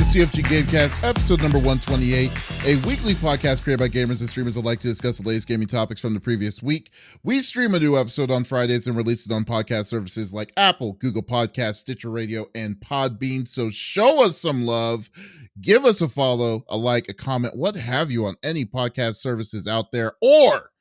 CFG GameCast, episode number 128, a weekly podcast created by gamers and streamers that like to discuss the latest gaming topics from the previous week. We stream a new episode on Fridays and release it on podcast services like Apple, Google Podcasts, Stitcher Radio, and Podbean. So show us some love. Give us a follow, a like, a comment, what have you on any podcast services out there, or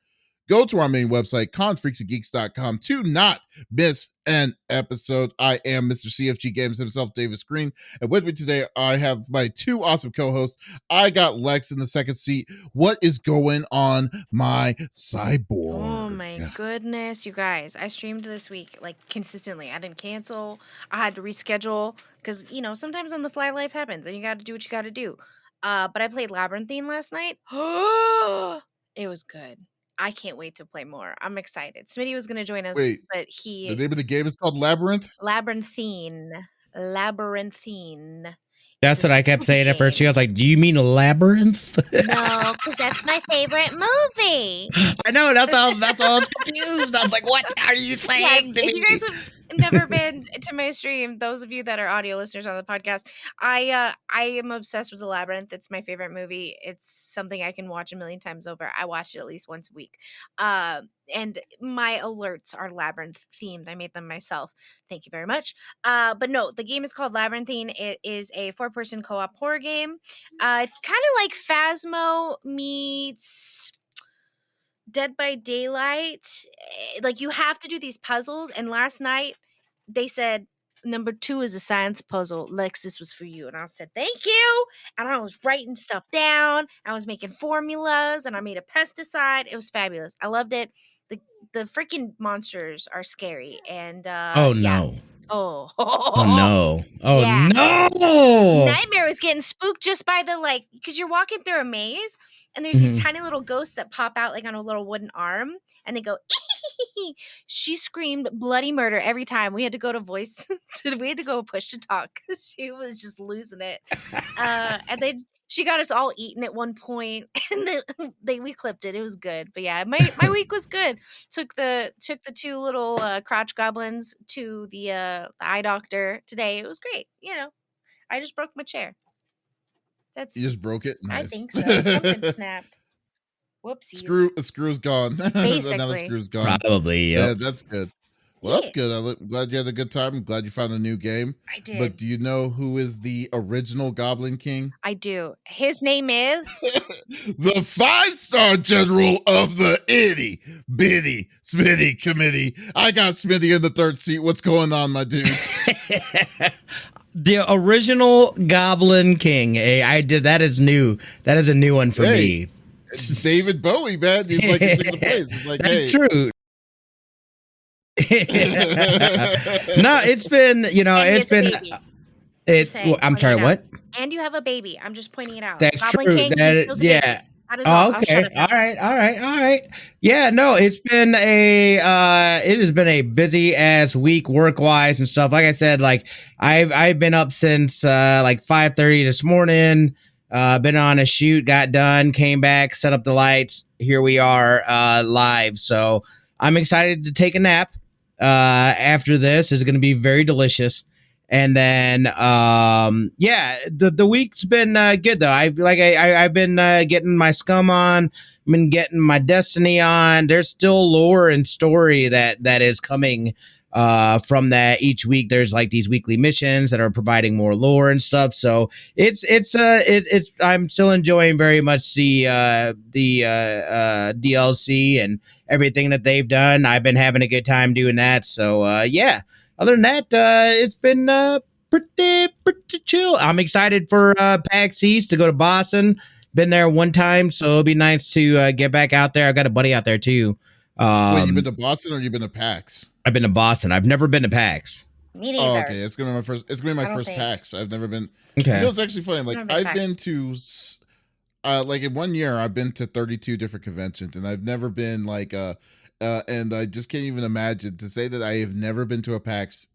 go to our main website, confreaksandgeeks.com, to not miss an episode. I am Mr. CFG Games himself, Davis Green, and with me today, I have my two awesome co-hosts. I got Lex in the second seat. What is going on, my cyborg? Oh my goodness, you guys. I streamed this week, like, consistently. I didn't cancel. I had to reschedule, because, you know, sometimes on the fly life happens, and you got to do what you got to do. But I played Labyrinthine last night. It was good. I can't wait to play more. I'm excited. Smitty was going to join us, Wait, but the name of the game is called Labyrinth? Labyrinthine. That's what I kept saying at first. She was like, do you mean Labyrinth? No, because that's my favorite movie. I know, that's all I was confused. I was like, what are you saying to me? If you guys have never been to my stream, those of you that are audio listeners on the podcast, I am obsessed with The Labyrinth. It's my favorite movie. It's something I can watch a million times over. I watch it at least once a week. And my alerts are Labyrinth themed. I made them myself. Thank you very much. But no, the game is called Labyrinthine. It is a 4-person co-op horror game. It's kind of like Phasmo meets Dead by Daylight. Like, you have to do these puzzles, and last night they said number 2 is a science puzzle. Lex, this was for you. And I said thank you, and I was writing stuff down. I was making formulas, and I made a pesticide. It was fabulous. I loved it. The freaking monsters are scary, and Oh no. yeah. Oh no. Oh yeah. no. Nightmare was getting spooked just by the, like, because you're walking through a maze and there's these tiny little ghosts that pop out like on a little wooden arm and they go she screamed bloody murder every time. We had to go to we had to go push to talk because she was just losing it. And then she got us all eaten at one point, and then we clipped it. It was good, but yeah, my week was good. Took the 2 little crotch goblins to the eye doctor today. It was great. You know, I just broke my chair. You just broke it? Nice. I think so. Something snapped. Whoopsies. A screw's gone. Basically. Now the screw's gone. Probably. Yep. Yeah, that's good. Well, that's good. I'm glad you had a good time. I'm glad you found a new game. I did. But do you know who is the original Goblin King? I do. His name is the 5-star general of the itty bitty Smitty committee. I got Smitty in the third seat. What's going on, my dude? The original Goblin King. I did. That is new. That is a new one for me. It's David Bowie, man. He's like he's in the place. It's like, that's true. No, it's been, you know, it's been. I'm sorry, what? And you have a baby. I'm just pointing it out. That's Goblin true. King, Yeah. Oh, okay. All right. Yeah, no, it has been a busy ass week work wise and stuff. Like I said, like I've been up since like 5:30 this morning. Been on a shoot, got done, came back, set up the lights. Here we are live. So I'm excited to take a nap. After this is going to be very delicious. And then, yeah, the week's been good though. I've been getting my Scum on, I've been getting my Destiny on. There's still lore and story that is coming from that each week. There's like these weekly missions that are providing more lore and stuff. So it's I'm still enjoying very much the DLC and everything that they've done. I've been having a good time doing that. So yeah. Other than that, it's been pretty chill. I'm excited for PAX East to go to Boston. Been there one time, so it'll be nice to get back out there. I got a buddy out there too. Wait, you been to Boston or you been to PAX? I've been to Boston. I've never been to PAX. Me neither. Oh, okay. It's gonna be my first. It's gonna be my first PAX. I've never been. Okay. You know, it's actually funny. Like I've been to, like in 1 year, I've been to 32 different conventions, and I've never been like and I just can't even imagine to say that I have never been to a PAX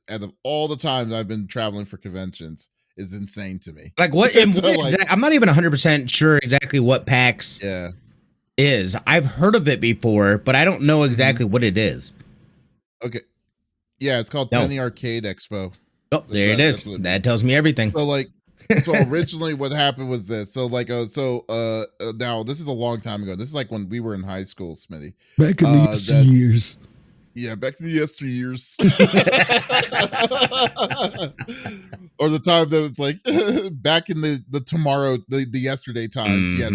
out of all the times I've been traveling for conventions is insane to me. Like what? So like, I'm not even 100% sure exactly what PAX is. I've heard of it before, but I don't know exactly what it is. Okay. Yeah, it's called Penny Arcade Expo. Oh, there it is. That tells me everything. So like So originally what happened was this. So like now this is a long time ago. This is like when we were in high school, Smitty. Back in the years. Yeah, back to the yesteryears. Or the time that was like back in the tomorrow, the yesterday times. Yes.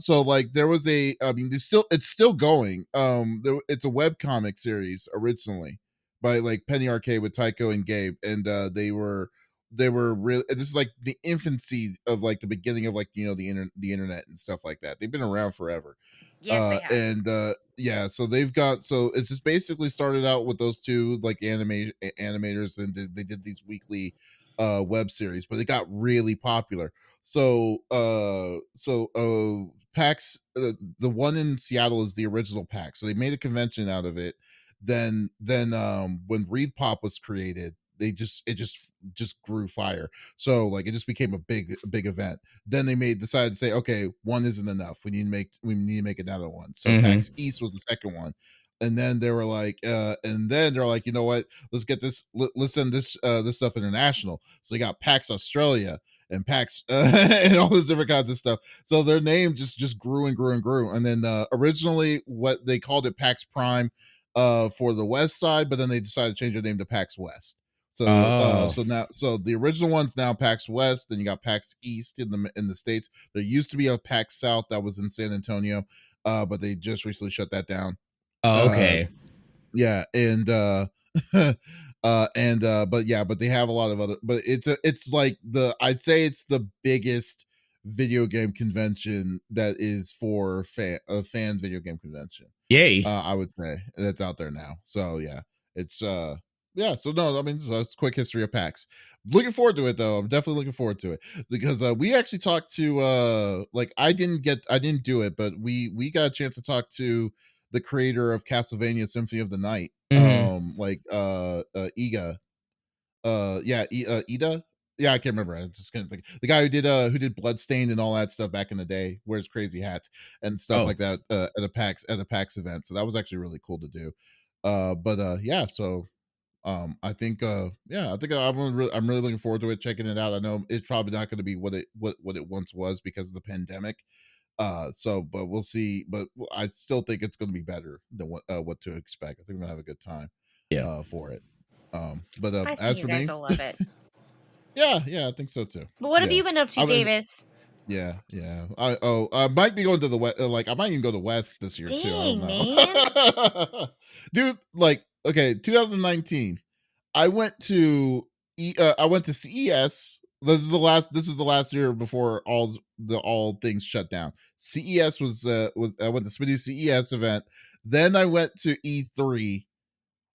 So like there was it's still going. It's a webcomic series originally by like Penny Arcade with Tycho and Gabe, and they were really, this is like the infancy of like the beginning of like, the internet and stuff like that. They've been around forever. Yes, they have. And yeah, so it's just basically started out with those two like animators, and they did these weekly web series, but it got really popular. So PAX, the one in Seattle is the original PAX, so they made a convention out of it. Then when Reed Pop was created, it just grew fire. So like it just became a big event. Then they decided to say, okay, one isn't enough. We need to make another one. So PAX East was the second one. And then they were like, you know what? Let's get this. Let's send this stuff international. So they got PAX Australia and PAX and all this different kinds of stuff. So their name just grew and grew and grew. And then originally, what they called it, PAX Prime for the West side, but then they decided to change their name to PAX West. So so the original one's now PAX West. Then you got PAX East in the States. There used to be a PAX South that was in San Antonio, but they just recently shut that down. Oh, okay. Yeah, and but they have a lot of other, but it's like I'd say it's the biggest video game convention that is for a fan video game convention. Yay. I would say that's out there now. So yeah, it's yeah, so no, I mean, that's quick history of PAX. Looking forward to it though. I'm definitely looking forward to it because we actually talked to like I didn't do it, but we got a chance to talk to the creator of Castlevania Symphony of the Night, Iga, Ida. Yeah, I can't remember. I just can't think. The guy who did Bloodstained and all that stuff back in the day, wears crazy hats and stuff like that at a PAX event. So that was actually really cool to do. Yeah, so I think I'm really looking forward to it, checking it out. I know it's probably not going to be what it once was because of the pandemic. But we'll see. But I still think it's going to be better than what to expect. I think we're gonna have a good time. For it. I as think for you guys me, will love it. yeah, I think so too. But what have you been up to, Davis? Yeah. I might be going to the West. Like I might even go to West this year too. I don't know. Dude. Like, okay, 2019. I went to CES. This is the last year before all things shut down. CES was I went to Smitty's CES event. Then I went to E3.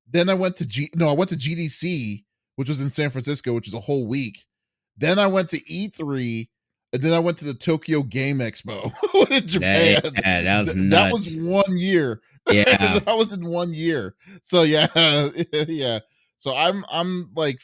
Then I went to GDC, which was in San Francisco, which is a whole week. Then I went to E3, and then I went to the Tokyo Game Expo in Japan. Yeah, that was nuts. That was 1 year. Yeah, that was in 1 year. So yeah, yeah. So I'm like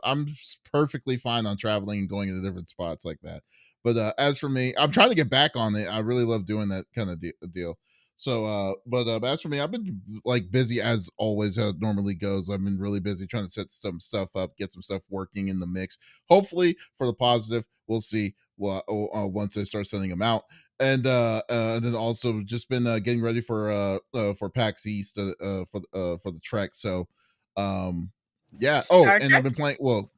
I'm perfectly fine on traveling and going to different spots like that. But as for me, I'm trying to get back on it. I really love doing that kind of deal. So, as for me, I've been like busy as always, how it normally goes. I've been really busy trying to set some stuff up, get some stuff working in the mix. Hopefully for the positive, we'll see. Once I start sending them out, and then also just been getting ready for PAX East for the trek. So, yeah. Star and Trek? I've been playing. Well,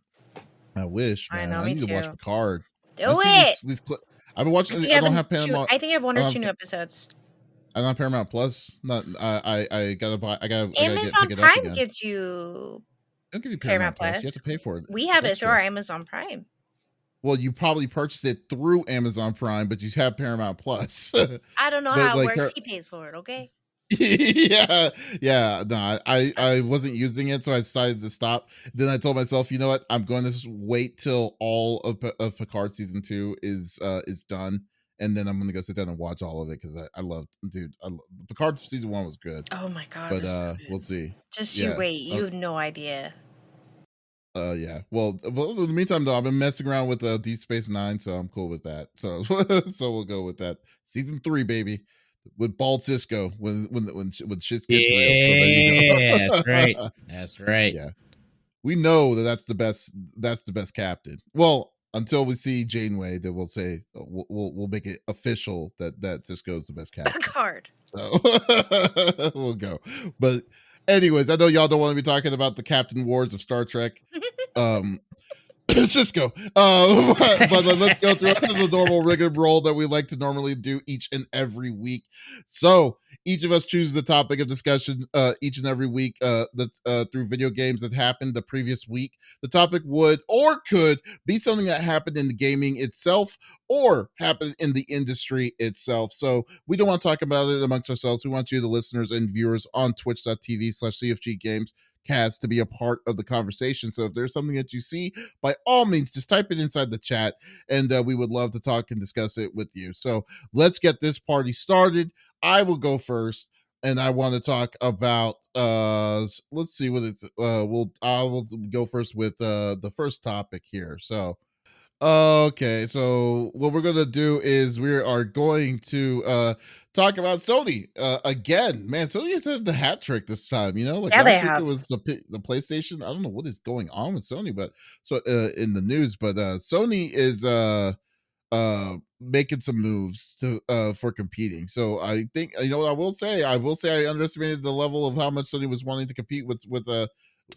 I wish, man. I need to watch Picard. Do it. I've been watching. I don't have Paramount. I think I have 1 or 2 new episodes. I'm on Paramount Plus. Not. I gotta buy. I gotta. Amazon Prime gives you. They'll give you Paramount Plus. You have to pay for it. We have it through our Amazon Prime. Well, you probably purchased it through Amazon Prime, but you have Paramount Plus. I don't know how it works. He pays for it. Okay. yeah. No, I wasn't using it, so I decided to stop. Then I told myself, you know what? I'm going to wait till all of Picard season 2 is done, and then I'm going to go sit down and watch all of it because I loved, dude. Picard season 1 was good. Oh my god! But so we'll see. Just you wait. You have no idea. Yeah. Well, in the meantime, though, I've been messing around with Deep Space Nine, so I'm cool with that. So we'll go with that. Season 3, baby. With Bald Cisco when shit gets real. So there you go. Yeah, that's right. That's right. Yeah, we know that's the best. That's the best captain. Well, until we see Janeway, that we'll say we'll make it official that Cisco's the best captain. Card. So we'll go. But anyways, I know y'all don't want to be talking about the Captain Wars of Star Trek. Cisco. But let's go through the normal rigmarole that we like to normally do each and every week. So each of us chooses a topic of discussion each and every week through video games that happened the previous week. The topic would or could be something that happened in the gaming itself or happened in the industry itself. So we don't want to talk about it amongst ourselves. We want you, the listeners and viewers on twitch.tv/CFG GameCast, to be a part of the conversation. So if there's something that you see, by all means, just type it inside the chat, and we would love to talk and discuss it with you. So let's get this party started. I will go first, and I want to talk about let's see what it's I will go first with the first topic here. So okay, so what we're gonna do is we are going to talk about Sony again. Man, Sony has had the hat trick this time. You know, like Yeah, they last week have. it was the PlayStation. I don't know what is going on with Sony, but so in the news, but Sony is making some moves to for competing. So I think, you know what I will say I underestimated the level of how much Sony was wanting to compete with to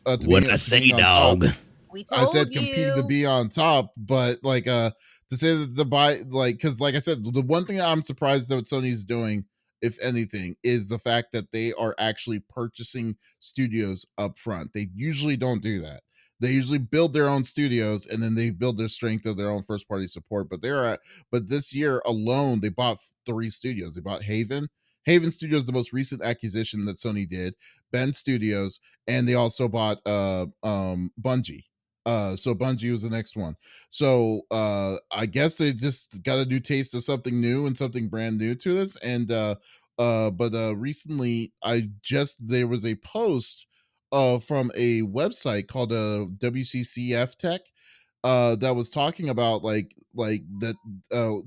What be, I to say, being on top. dog. We I told said competing to you. be on top, but like to say that the buy, like, because like I said, the one thing that I'm surprised that Sony's doing, if anything, is the fact that they are actually purchasing studios up front. They usually don't do that. They usually build their own studios and then they build their strength of their own first party support. But this year alone, they bought 3 studios. They bought Haven Studios, the most recent acquisition that Sony did, Ben Studios, and they also bought Bungie. So Bungie was the next one. So I guess they just got a new taste of something new and something brand new to this. And but recently there was a post from a website called WCCF Tech that was talking about like that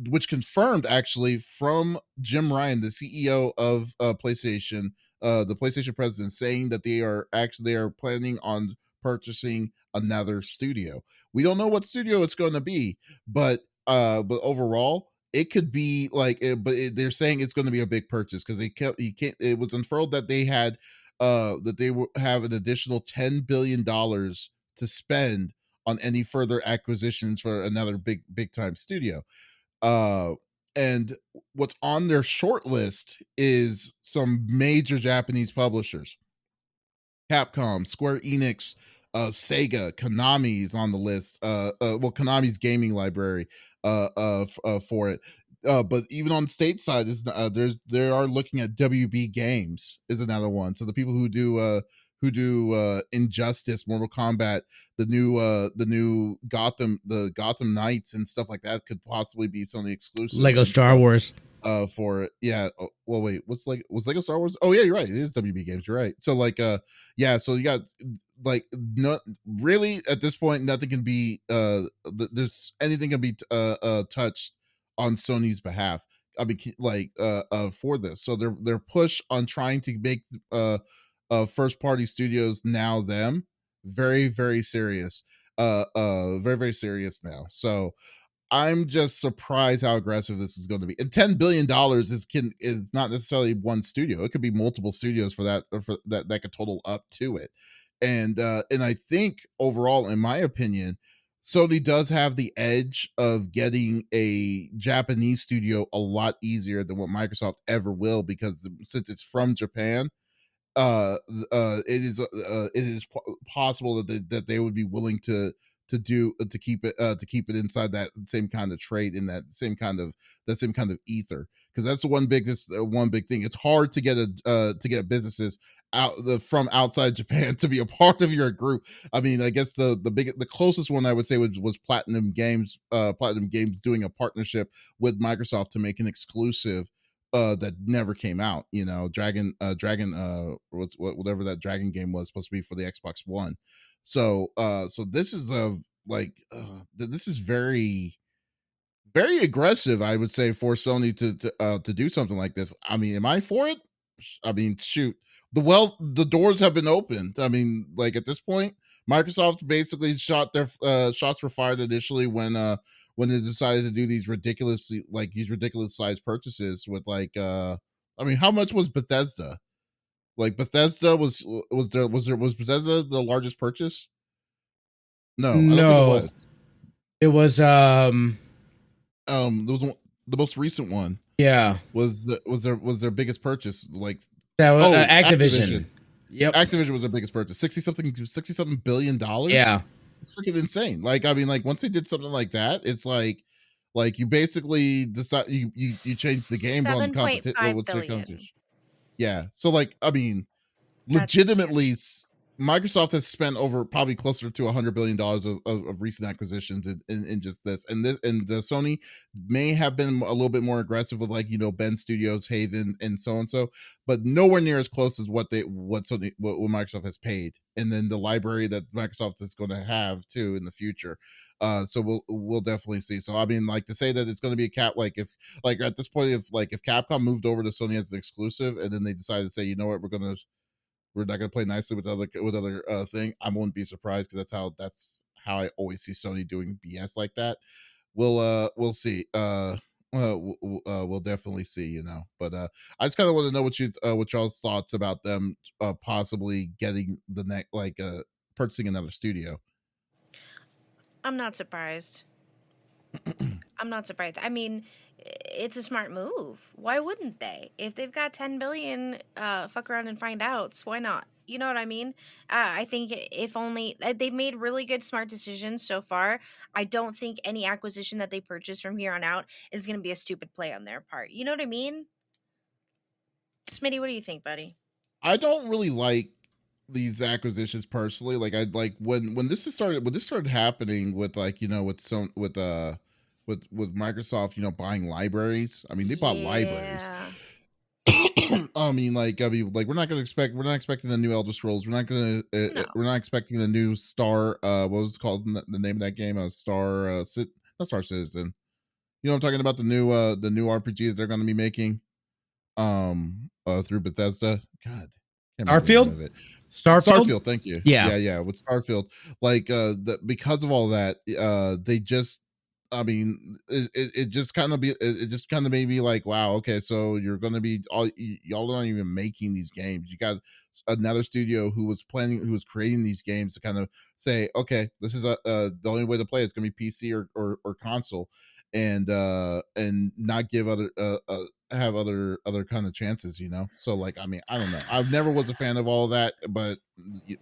which confirmed actually from Jim Ryan, the CEO of PlayStation, the PlayStation president, saying that they are planning on purchasing another studio. We don't know what studio it's going to be, but overall it could be like they're saying it's going to be a big purchase because it was unfurled that they had that they have an additional $10 billion to spend on any further acquisitions for another big time studio. And what's on their short list is some major Japanese publishers: Capcom, Square Enix, Sega, Konami's on the list. Konami's gaming library for it. But even on stateside, is they are looking at WB Games is another one. So the people who do Injustice, Mortal Kombat, the new Gotham, the Gotham Knights and stuff like that could possibly be Sony exclusive. Lego Star Wars. For it, yeah. Well, wait, was Lego Star Wars? Oh yeah, you're right. It is WB Games. You're right. So like, yeah. So you got like not really at this point, nothing can be there's anything can be touched on Sony's behalf. I mean, like for this. So their push on trying to make first party studios now them very serious. Very serious now. So I'm just surprised how aggressive this is going to be. And $10 billion is not necessarily one studio. It could be multiple studios for that could total up to it. And I think overall, in my opinion, Sony does have the edge of getting a Japanese studio a lot easier than what Microsoft ever will, because since it's from Japan, it is possible that they would be willing to keep it inside that same kind of trade, in that same kind of ether, because that's the one big thing. It's hard to get businesses from outside Japan to be a part of your group. I mean, I guess the closest one I would say was Platinum Games doing a partnership with Microsoft to make an exclusive that never came out. You know, whatever that Dragon game was supposed to be for the Xbox One. So this is this is very aggressive, I would say, for Sony to do something like this. I mean, am I for it? I mean, shoot, the doors have been opened. I mean, like at this point, Microsoft basically shot their shots were fired initially when they decided to do these ridiculous sized purchases with I mean, how much was Bethesda? Like Bethesda was Bethesda the largest purchase? No, I don't think it No, was. it was There was the most recent one yeah, was their biggest purchase. Like, that was oh, Activision. Yep. Activision was their biggest purchase. $60 billion. Yeah. It's freaking insane. Like, I mean, like once they did something like that, it's like you basically decide you change the game on the competition. 7.5 billion. Yeah. So like, I mean, That's legitimately, Microsoft has spent over probably closer to $100 billion of recent acquisitions in just this, and the Sony may have been a little bit more aggressive with Ben Studios, Haven, and so, but nowhere near as close as what Microsoft has paid, and then the library that Microsoft is going to have too in the future. So we'll definitely see. So I mean, like to say that it's going to be a cap, like if at this point, if Capcom moved over to Sony as an exclusive, and then they decided to say, you know what, we're not gonna play nicely with other thing, I won't be surprised, because that's how I always see Sony doing BS like that. We'll see. We'll definitely see, But I just kind of want to know what y'all's thoughts about them possibly getting the next purchasing another studio. I'm not surprised. I'm not surprised. I mean, it's a smart move. Why wouldn't they? If they've got 10 billion, fuck around and find outs. Why not? You know what I mean? I think if only they've made really good, smart decisions so far. I don't think any acquisition that they purchase from here on out is going to be a stupid play on their part. You know what I mean? Smitty, what do you think, buddy? I don't really like these acquisitions personally. Like I like when this started happening with with Microsoft, buying libraries. I mean, they bought libraries. Yeah. I mean, we're not expecting the new Elder Scrolls. No. We're not expecting the new Star. What was it called the name of that game? Not Star Citizen. You know what I'm talking about, the new RPG that they're going to be making, through Bethesda. God, can't remember the name of it. Starfield. Thank you. Yeah. With Starfield, because of all that, they just. I mean, it just kind of made me like, wow, okay, so you're gonna be y'all aren't even making these games. You got another studio who was creating these games to kind of say, okay, this is the only way to play. It's gonna be PC or console, and not give have other kind of chances, So like, I mean, I don't know. I never was a fan of all that, but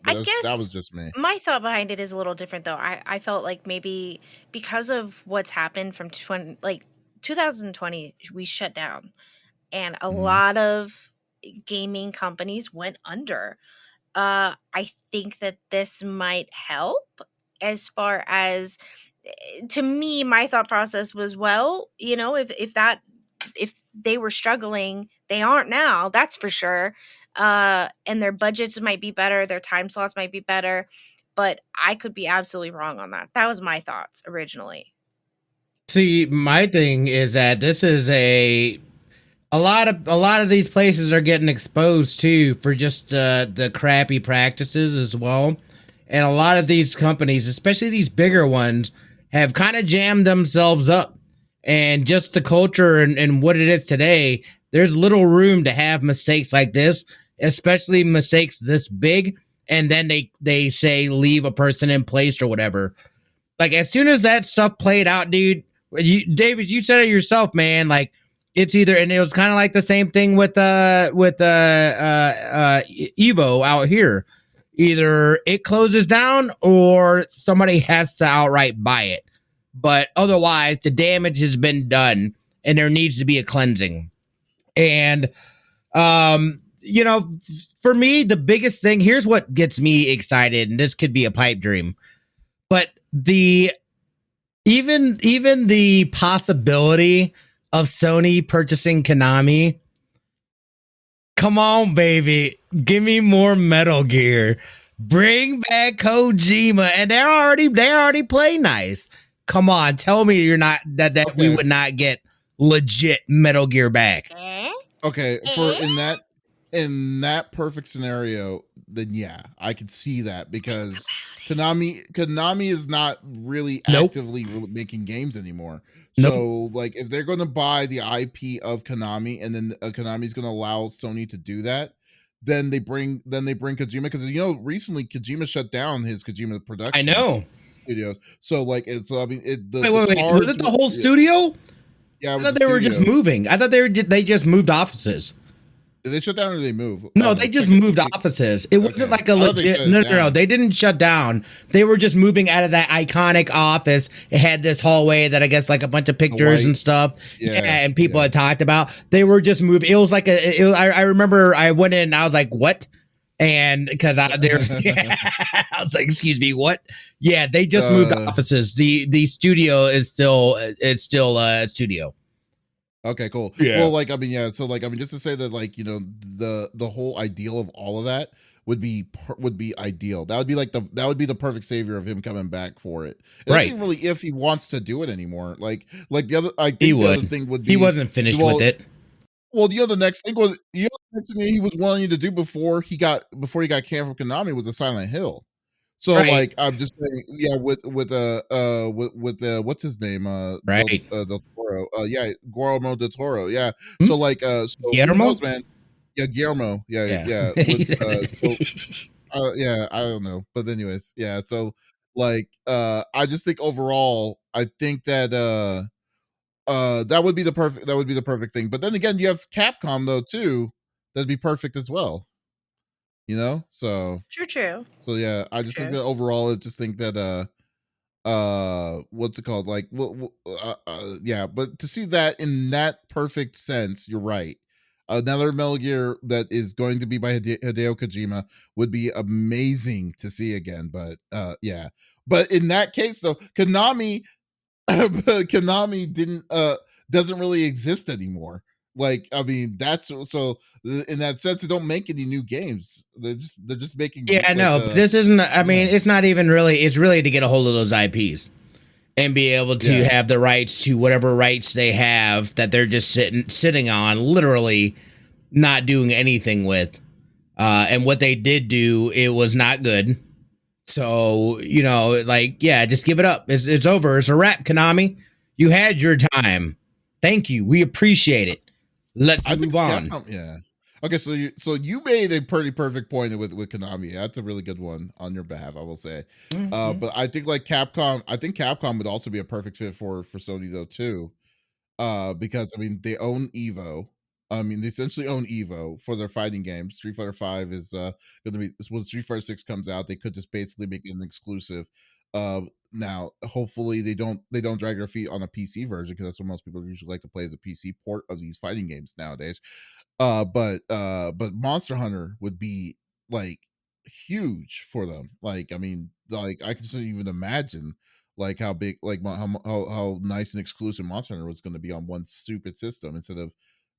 I guess that was just me. my thought behind it is a little different, though. I felt like maybe because of what's happened from 2020, we shut down, and a lot of gaming companies went under. I think that this might help as far as, to me, my thought process was, well, if they were struggling, they aren't now, that's for sure. And their budgets might be better, their time slots might be better, but I could be absolutely wrong on that. That was my thoughts originally. See, my thing is that this is a lot of these places are getting exposed too for just the crappy practices as well. And a lot of these companies, especially these bigger ones, have kind of jammed themselves up. And just the culture and what it is today, there's little room to have mistakes like this, especially mistakes this big. And then they say leave a person in place or whatever. Like, as soon as that stuff played out, dude, Davies, you said it yourself, man. Like, it's either, and it was kind of like the same thing with Evo out here. Either it closes down or somebody has to outright buy it. But otherwise, the damage has been done, and there needs to be a cleansing. And, for me, the biggest thing, here's what gets me excited, and this could be a pipe dream, but even the possibility of Sony purchasing Konami, come on, baby, give me more Metal Gear, bring back Kojima, and they already play nice. Come on, tell me you're not that okay. We would not get legit Metal Gear back. Okay, in that perfect scenario, then yeah, I could see that because Konami is not really Nope. actively making games anymore. Nope. So like if they're going to buy the IP of Konami and then Konami's going to allow Sony to do that, then they bring Kojima, because recently Kojima shut down his Kojima I Productions know. studios. So like it's I mean it the, Wait, the was cards it the whole studio? yeah, it I was thought the they were just studio. moving. I thought they just moved offices. Did they shut down or did they move? No, they just moved offices. It wasn't like a legit. No. They didn't shut down. They were just moving out of that iconic office. It had this hallway that I guess like a bunch of pictures and stuff. Yeah, and people had talked about. They were just moving. It was like I remember I went in and I was like, what? And because I was like, excuse me, what? Yeah, they just moved offices. The studio is still a studio. Okay, cool. Yeah. Well, like, I mean, yeah. So, like, I mean, just to say that, like, the whole ideal of all of that would be ideal. That would be like the perfect savior of him coming back for it. And Right. really, if he wants to do it anymore, like the other, I think He the would. other thing would be He wasn't finished with it. Well, the next thing was the next thing he was wanting to do before he got canned from Konami was a Silent Hill. So Right. like I'm just saying, yeah, with what's his name? Right. Del Toro. Yeah, Guillermo del Toro. Yeah. Hmm? So like so who Guillermo? knows, man? Yeah, Guillermo. Yeah. Yeah, I don't know. But anyways, yeah. So like I just think overall, I think that that would be the perfect thing. But then again, you have Capcom though too. That'd be perfect as well. So True. so yeah, I just think that overall, I just think that what's it called? Like, yeah. But to see that in that perfect sense, you're right. Another Metal Gear that is going to be by Hideo Kojima would be amazing to see again. But yeah. But in that case, though, Konami didn't doesn't really exist anymore. Like, I mean, that's so in that sense, they don't make any new games. They're just making Yeah, no, but this isn't. I mean, it's not even really. It's really to get a hold of those IPs and be able to have the rights to whatever rights they have that they're just sitting on, literally not doing anything with. And what they did do, it was not good. So like, yeah, just give it up. It's over. It's a wrap, Konami. You had your time. Thank you. We appreciate it. Let's move on. Yeah. Okay, so you made a pretty perfect point with Konami. That's a really good one on your behalf, I will say. But I think like Capcom, would also be a perfect fit for Sony though too. Because I mean they own Evo. I mean they essentially own Evo for their fighting games. Street Fighter 5 is going to be when Street Fighter 6 comes out, they could just basically make it an exclusive. Now hopefully they don't drag their feet on a PC version, because that's what most people usually like to play as a PC port of these fighting games nowadays. But Monster Hunter would be like huge for them. Like I mean, like I can just even imagine like how big, like how nice and exclusive Monster Hunter was going to be on one stupid system, instead of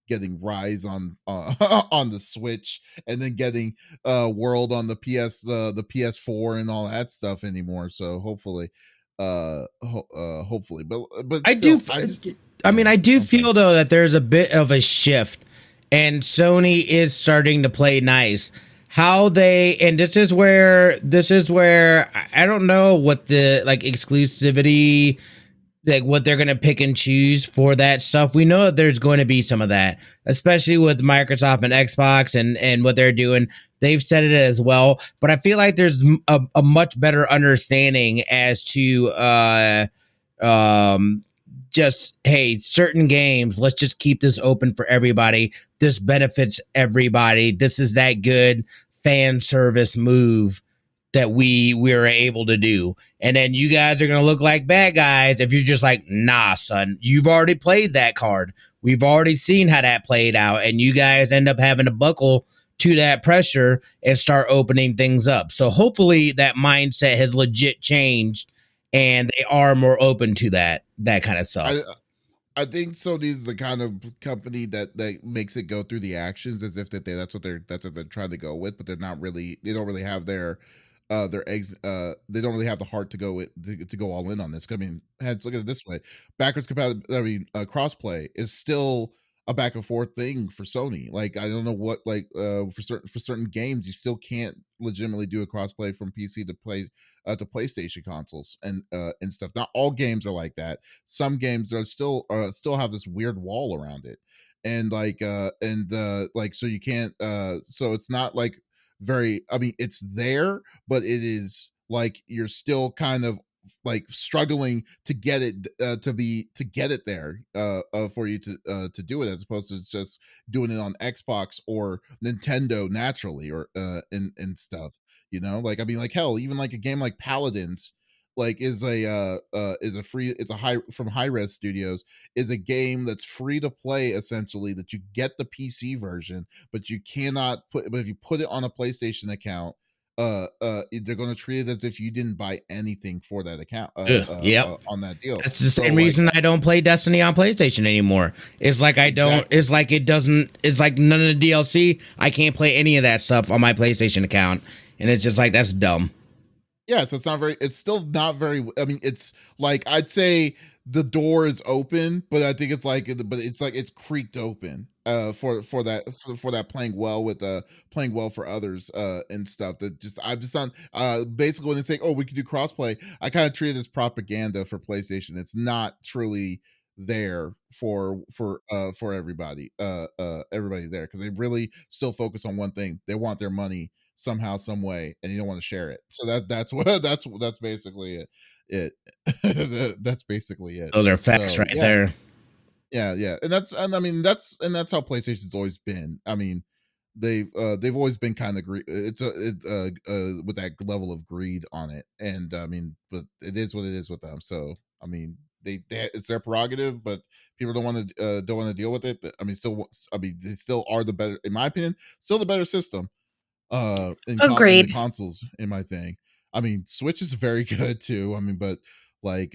getting Rise on on the Switch and then getting World on the the PS4 and all that stuff anymore. So hopefully hopefully, but I still, do. I do feel though that there's a bit of a shift, and Sony is starting to play nice. How they, and this is where I don't know what the like exclusivity, like what they're going to pick and choose for that stuff. We know that there's going to be some of that, especially with Microsoft and Xbox and what they're doing. They've said it as well, but I feel like there's a much better understanding as to just, hey, certain games, let's just keep this open for everybody. This benefits everybody. This is that good fan service move that we were able to do. And then you guys are going to look like bad guys if you're just like, nah, son, you've already played that card. We've already seen how that played out. And you guys end up having to buckle to that pressure and start opening things up. So hopefully that mindset has legit changed and they are more open to that kind of stuff. I think Sony's the kind of company that makes it go through the actions as if that's what they're trying to go with, but they don't really have their eggs. They don't really have the heart to go all in on this. I mean, look at it this way: backwards compatibility, crossplay is still a back and forth thing for Sony. Like I don't know what for certain games you still can't legitimately do a crossplay from PC to PlayStation consoles and stuff. Not all games are like that. Some games are still have this weird wall around it. And so you can't so it's not like very, I mean, it's there, but it is like you're still kind of like struggling to get it to get it there for you to do it, as opposed to just doing it on Xbox or Nintendo naturally or and stuff, you know. Like I mean, like hell, even like a game like Paladins like is a free, it's a high from High Res Studios, is a game that's free to play essentially, that you get the PC version, but you cannot but if you put it on a PlayStation account, they're going to treat it as if you didn't buy anything for that account Yep. on that deal. That's the same reason I don't play Destiny on PlayStation anymore. It's like I don't, Exactly. it's like it doesn't, it's like none of the DLC. I can't play any of that stuff on my PlayStation account. And it's just like, that's dumb. Yeah, so it's still not very, I mean, it's like, I'd say the door is open, but I think it's like it's creaked open for that playing well for others and stuff. That just I'm just on basically when they say, oh, we can do crossplay, I kind of treat it as propaganda for PlayStation. It's not truly there for everybody everybody there, because they really still focus on one thing. They want their money somehow, some way, and you don't want to share it. So that's basically it. That's basically it. Those are facts right there. Yeah, and that's how PlayStation's always been. I mean, they've always been kind of with that level of greed on it, and I mean, but it is what it is with them. So I mean, they it's their prerogative, but people don't want to deal with it. They still are the better, in my opinion, still the better system. In the consoles, in my thing. I mean, Switch is very good too. I mean, but I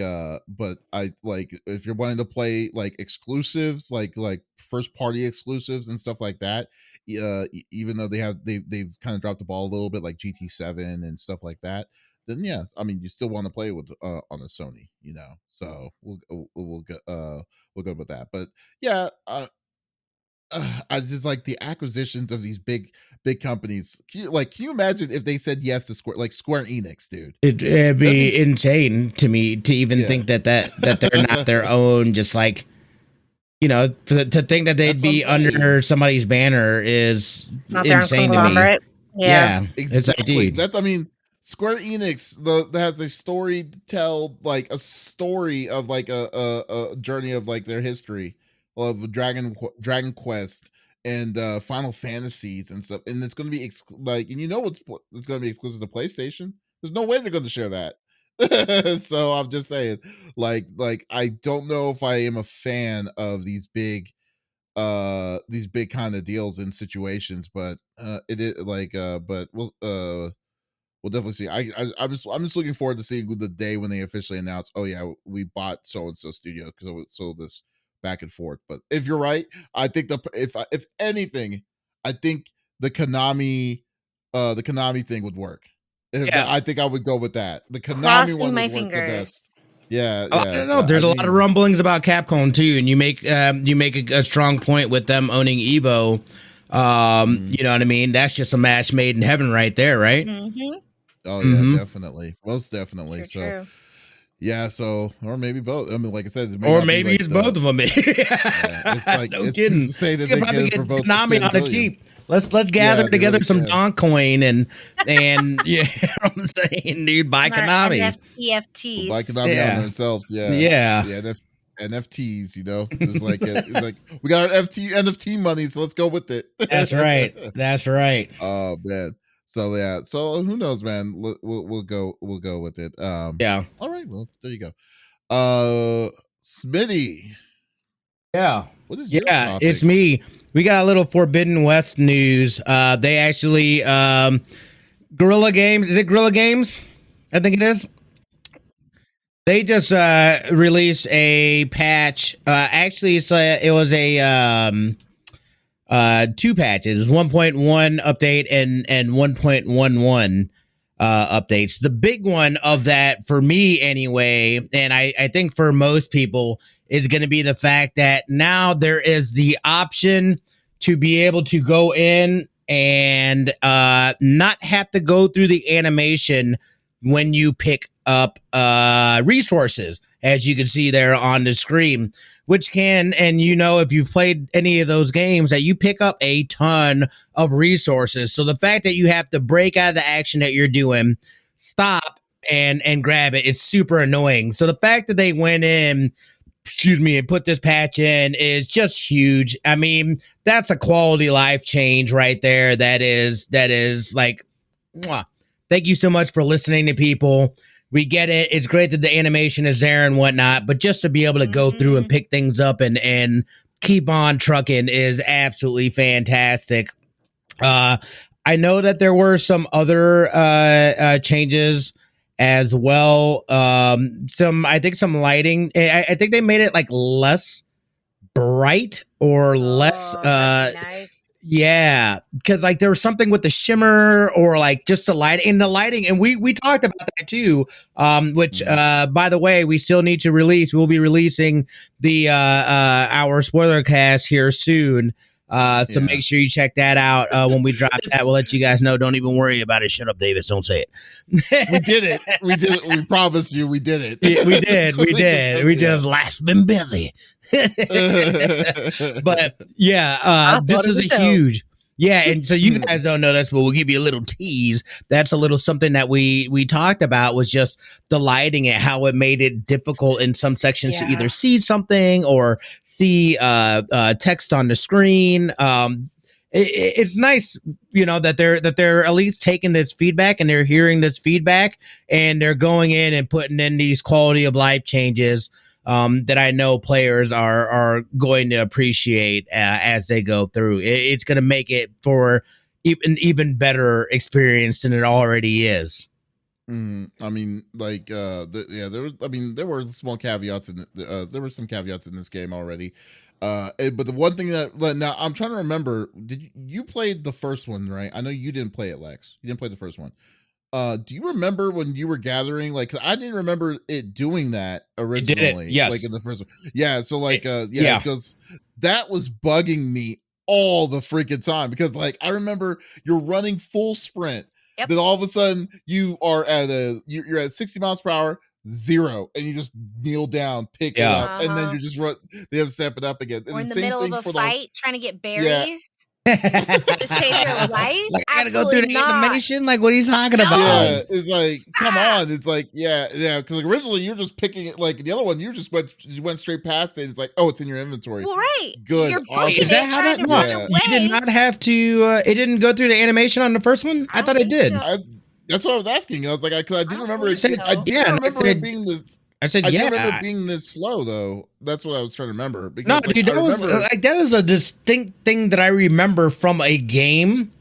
like, if you're wanting to play like exclusives, like first party exclusives and stuff like that, even though they've kind of dropped the ball a little bit, like GT7 and stuff like that, then yeah, I mean, you still want to play with on a Sony, you know. So we'll go with that. But yeah, I just like the acquisitions of these big companies. Can you imagine if they said yes to Square Enix, dude? It'd be insane to me to even think that they're not their own. Just like, you know, to think that they'd be under somebody's banner is not insane to me. Yeah, exactly. I mean, Square Enix has a story to tell, like a story of like a journey of like their history of Dragon Quest and Final Fantasies and stuff, and it's going to be it's going to be exclusive to PlayStation. There's no way they're going to share that. So I'm just saying, like I don't know if I am a fan of these big kind of deals and situations, but it is like but we'll definitely see. I'm just looking forward to seeing the day when they officially announce, oh yeah, we bought so and so studio, so this back and forth. But if you're right, I think if anything, I think the Konami thing would work. I think I would go with that. The Konami one would work the best. Yeah, I don't know. There's a lot of rumblings about Capcom too, and you make a strong point with them owning Evo. You know what I mean? That's just a match made in heaven right there, right? Mm-hmm. Oh yeah, definitely, most definitely. True. Yeah, so or maybe both. I mean, like I said, or maybe it's both of them. It's like, no kidding. Say that they get for both. Konami on the cheap. Let's gather together some Doncoin and you know what I'm saying, dude. Buy Konami. NFTs. Buy Konami on themselves. Yeah. That's NFTs. You know, it's like we got our NFT money, so let's go with it. That's right. Oh man. So yeah, so who knows, man? We'll go with it. Yeah. All right. Well, there you go. Smitty. Yeah. What is your topic? It's me. We got a little Forbidden West news. They actually Guerrilla Games. Is it Guerrilla Games? I think it is. They just released a patch. Actually, it was a 2 patches, 1.1 update and 1.11. updates. The big one of that for me anyway, and I think for most people, is going to be the fact that now there is the option to be able to go in and not have to go through the animation when you pick up resources, as you can see there on the screen, which can, and if you've played any of those games, that you pick up a ton of resources. So the fact that you have to break out of the action that you're doing, stop and grab it, it's super annoying. So the fact that they went in, and put this patch in is just huge. I mean, that's a quality life change right there. That is like, mwah. Thank you so much for listening to people. We get it. It's great that the animation is there and whatnot, but just to be able to go through and pick things up and keep on trucking is absolutely fantastic. I know that there were some other changes as well. I think some lighting. I think they made it like less bright or less. Nice. Yeah, because like there was something with the shimmer or like just the lighting, and we talked about that too. Which by the way, we still need to release. We'll be releasing the our spoiler cast here soon. So make sure you check that out when we drop that. We'll let you guys know. Don't even worry about it. Shut up, Davis. Don't say it. We did it. We did it. We promise you we did it. Yeah, we did. We did. We just last been busy. But yeah, this is a huge. Yeah, and so you guys don't know that's what we'll give you a little tease. That's a little something that we talked about was just the lighting and how it made it difficult in some sections to either see something or see text on the screen. It's nice, that they're at least taking this feedback and they're hearing this feedback and they're going in and putting in these quality of life changes that I know players are going to appreciate as they go through. It's going to make it for an even better experience than it already is. I mean, like, there were small caveats in there were some caveats in this game already. But the one thing now I'm trying to remember, did you played the first one, right? I know you didn't play it, Lex. You didn't play the first one. Do you remember when you were gathering? Like, 'cause I didn't remember it doing that originally. Yes. Like in the first one. Yeah. So like, because that was bugging me all the freaking time because like I remember you're running full sprint. Yep. Then all of a sudden you are you're at 60 miles per hour, 0, and you just kneel down, pick it up, and then you just run. They have to step it up again. Or in the same middle thing of a for fight, trying to get berries. Just save your life. Like I gotta go through the Absolutely not. animation. Like what he's talking about? Yeah, it's like, come on. It's like, yeah. Because like originally you're just picking it. Like the other one, you went straight past it. It's like, oh, it's in your inventory. Well, right. Good. You're Awesome. Is that how that? No, you did not have to. It didn't go through the animation on the first one. I thought it did. So. That's what I was asking. I was like, because I didn't remember it. So. I didn't remember it being this. I said, I didn't remember it being this slow though. That's what I was trying to remember. Because, no, like, dude, that is a distinct thing that I remember from a game.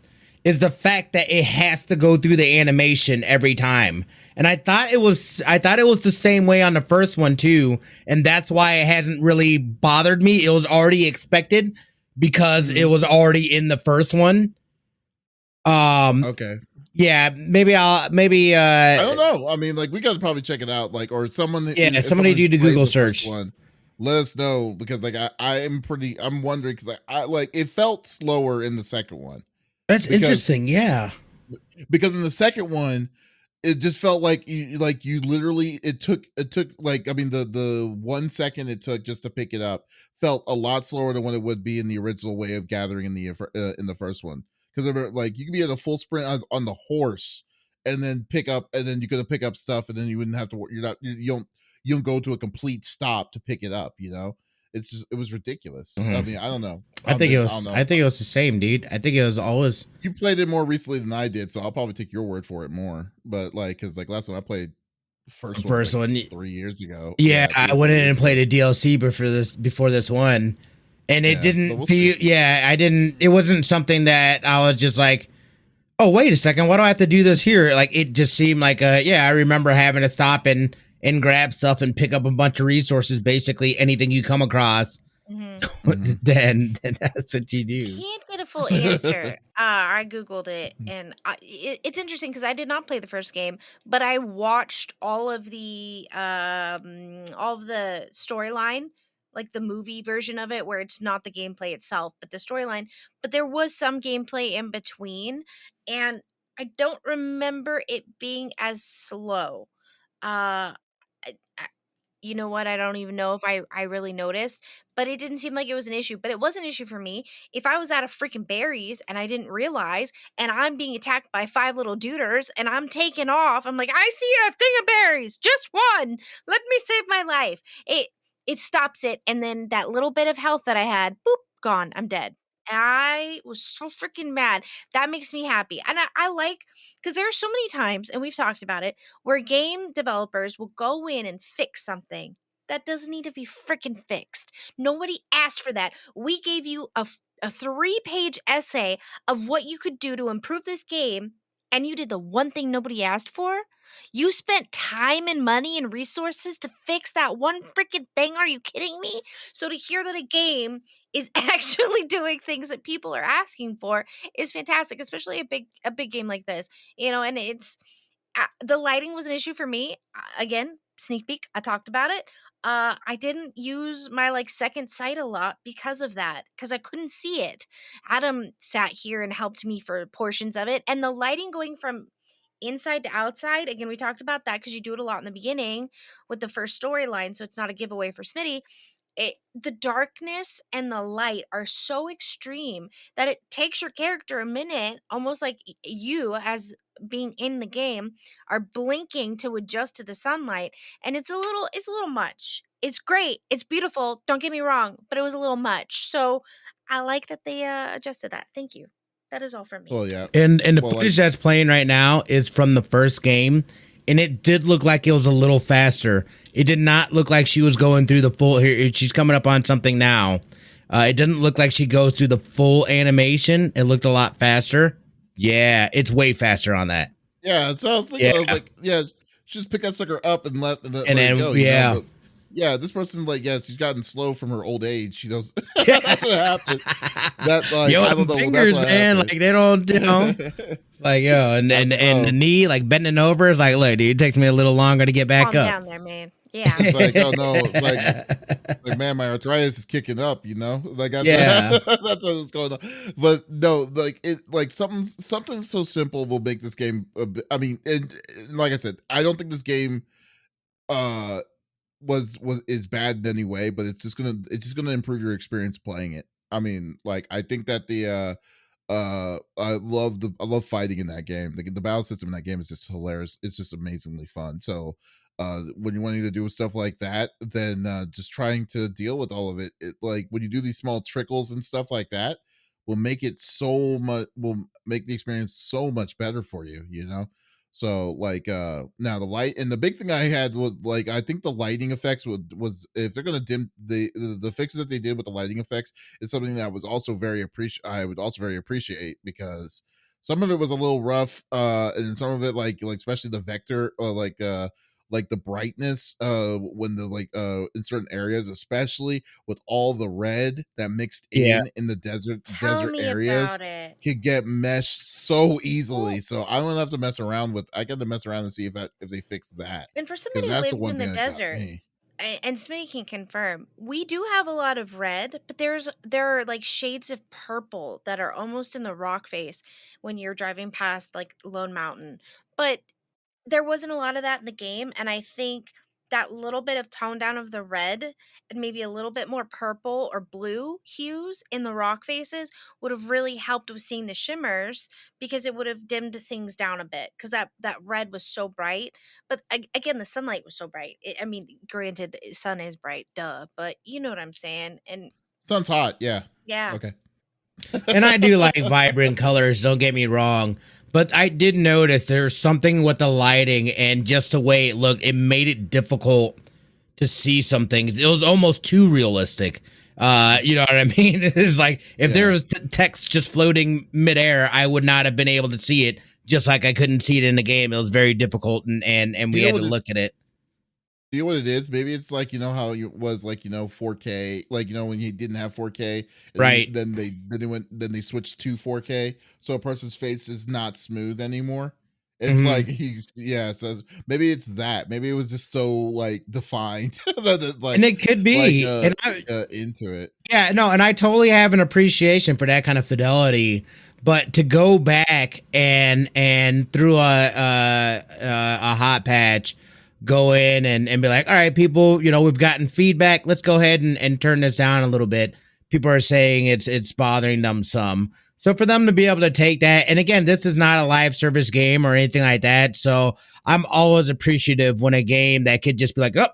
Is the fact that it has to go through the animation every time, and I thought it was the same way on the first one too, and that's why it hasn't really bothered me. It was already expected because it was already in the first one. Okay. Yeah, maybe I don't know. I mean, like we gotta probably check it out, like, or someone. Yeah, somebody do the Google search. Let us know because, like, I'm wondering because I like it felt slower in the second one. That's interesting. Yeah, because in the second one, it just felt like you literally it took like I mean the 1 second it took just to pick it up felt a lot slower than what it would be in the original way of gathering in the first one. Because like you could be at a full sprint on the horse and then pick up, and then you could pick up stuff, and then you wouldn't have to. You don't go to a complete stop to pick it up. It was ridiculous. Mm-hmm. I mean, I don't know. I think it was the same, dude. I think it was always. You played it more recently than I did, so I'll probably take your word for it more. But like, because like last time I played first one 3 years ago. Yeah, I went in and played a DLC before this one. And it didn't feel, it wasn't something that I was just like, oh, wait a second, why do I have to do this here? Like, it just seemed like, I remember having to stop and grab stuff and pick up a bunch of resources, basically anything you come across. Mm-hmm. then that's what you do. You can't get a a full answer. I googled it, and it's interesting because I did not play the first game, but I watched all of the storyline, like the movie version of it, where it's not the gameplay itself, but the storyline. But there was some gameplay in between, and I don't remember it being as slow. Uh, you know what? I don't even know if I really noticed, but it didn't seem like it was an issue. But it was an issue for me. If I was out of freaking berries and I didn't realize, and I'm being attacked by 5 little duders and I'm taking off, I'm like, I see a thing of berries, just one. Let me save my life. It stops it, and then that little bit of health that I had, boop, gone. I'm dead. And I was so freaking mad. That makes me happy. And I like, because there are so many times, and we've talked about it, where game developers will go in and fix something that doesn't need to be freaking fixed. Nobody asked for that. We gave you a 3-page essay of what you could do to improve this game, and you did the one thing nobody asked for. You spent time and money and resources to fix that one freaking thing. Are you kidding me? So to hear that a game is actually doing things that people are asking for is fantastic, especially a big game like this. And it's the lighting was an issue for me. Again, sneak peek, I talked about it. I didn't use my second sight a lot because of that, because I couldn't see it. Adam sat here and helped me for portions of it, and the lighting going from inside to outside. Again, we talked about that because you do it a lot in the beginning with the first storyline, so it's not a giveaway for Smitty. The darkness and the light are so extreme that it takes your character a minute, almost like you, as being in the game, are blinking to adjust to the sunlight, and it's a little much. It's great, it's beautiful, don't get me wrong, but it was a little much. So I like that they adjusted that. Thank you. That is all from me. Well, yeah. And the Well, footage that's playing right now is from the first game, and it did look like it was a little faster. It did not look like she was going through the full. Here, she's coming up on something now. It didn't look like she goes through the full animation. It looked a lot faster. Yeah, it's way faster on that. Yeah, so I was thinking, I was like, just pick that sucker up and let And it then, go. yeah. But, yeah, this person, she's gotten slow from her old age. She knows that's what happened. That, Yo, I don't them know. fingers, man, happened. they don't, It's like, and the knee, bending over, is like, look, dude, it takes me a little longer to get back Calm up. down there, man. Yeah. It's like, oh no, it's like man, my arthritis is kicking up, that's that's what's going on. But no, something so simple will make this game I mean, and like I said, I don't think this game is bad in any way, but it's just gonna improve your experience playing it. I mean, I think that I love fighting in that game. The battle system in that game is just hilarious. It's just amazingly fun. So when you're wanting to do stuff like that, then just trying to deal with all of it, when you do these small trickles and stuff like that, will make it will make the experience so much better for you. So now the light, and the big thing I had was I think the lighting effects was if they're gonna dim the fixes that they did with the lighting effects is something that was also I would also very appreciate, because some of it was a little rough, and some of it especially the vector, the brightness when in certain areas, especially with all the red that mixed in the desert areas, about it. could get meshed so easily. So I'm gonna have to mess around with. I got to mess around and see if they fix that. And for somebody who That's the lives one in the thing that got desert, me. and Smitty can confirm, we do have a lot of red, but there are shades of purple that are almost in the rock face when you're driving past Lone Mountain. But there wasn't a lot of that in the game, and I think that little bit of tone down of the red and maybe a little bit more purple or blue hues in the rock faces would have really helped with seeing the shimmers, because it would have dimmed things down a bit, because that red was so bright. But again, the sunlight was so bright. I mean, granted, sun is bright, duh, but you know what I'm saying. And Sun's hot. Yeah. yeah. Okay. And I do like vibrant colors, don't get me wrong. But I did notice there's something with the lighting and just the way it looked. It made it difficult to see some things. It was almost too realistic. You know what I mean? It's like if there was text just floating midair, I would not have been able to see it. Just like I couldn't see it in the game. It was very difficult, and we had to look at it. You know what it is? Maybe it's like, how you was like, 4K, like, when you didn't have 4K, and Right. then they switched to 4K, so a person's face is not smooth anymore. It's like Mhm. so maybe it's that. Maybe it was just so like defined that And it could like be. uh And I into it. Yeah, no, and I totally have an appreciation for that kind of fidelity, but to go back and through a hot patch, go in and be like, all right, people, we've gotten feedback. Let's go ahead and turn this down a little bit. People are saying it's bothering them some. So for them to be able to take that, and again, this is not a live service game or anything like that. So I'm always appreciative when a game that could just be like, oh,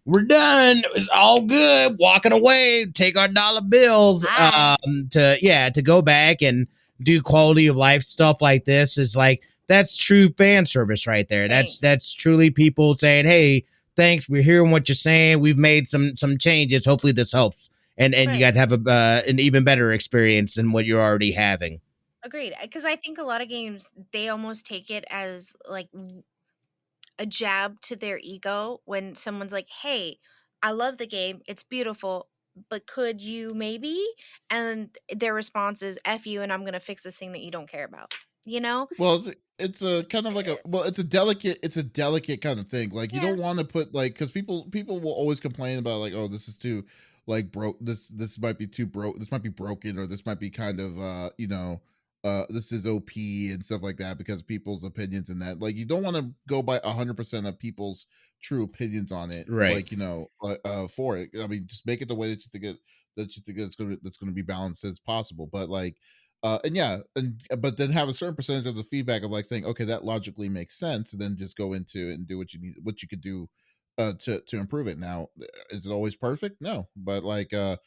we're done. It's all good. Walking away, take our dollar bills. Bye. To go back and do quality of life stuff like this is like that's true fan service right there. Right. That's truly people saying, "Hey, thanks. We're hearing what you're saying. We've made some changes. Hopefully, this helps." And you Right. got to have an even better experience than what you're already having. Agreed. Because I think a lot of games, they almost take it as like a jab to their ego when someone's like, "Hey, I love the game. It's beautiful, but could you maybe?" And their response is, "F you, and I'm gonna fix this thing that you don't care about." You know? Well, it's a kind of like it's a delicate kind of thing. Like you Yeah. don't want to put like because people will always complain about like, oh, this is too like broke. This might be too broke. This might be broken, or this might be kind of this is OP and stuff like that because people's opinions and that. Like you don't want to go by 100% of people's true opinions on it. Right. Like for it. I mean, just make it the way that you think that's gonna be balanced as possible. But like and yeah, and but then have a certain percentage of the feedback of like saying, okay, that logically makes sense, and then just go into it and do what you need, what you could do, to improve it. Now, is it always perfect? No, but like, at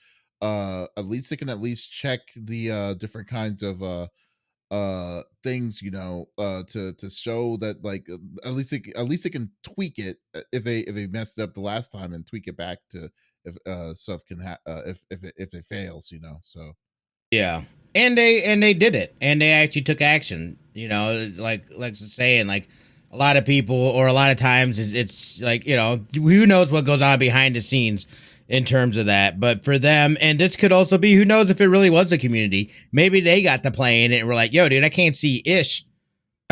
least it can at least check the different kinds of things, to show that like at least it can tweak it if they messed it up the last time and tweak it back to if stuff can if it fails, so. Yeah. And they did it. And they actually took action. Like Lex was saying, like a lot of people or a lot of times it's like, who knows what goes on behind the scenes in terms of that. But for them, and this could also be who knows if it really was a community. Maybe they got to playing it and were like, yo, dude, I can't see ish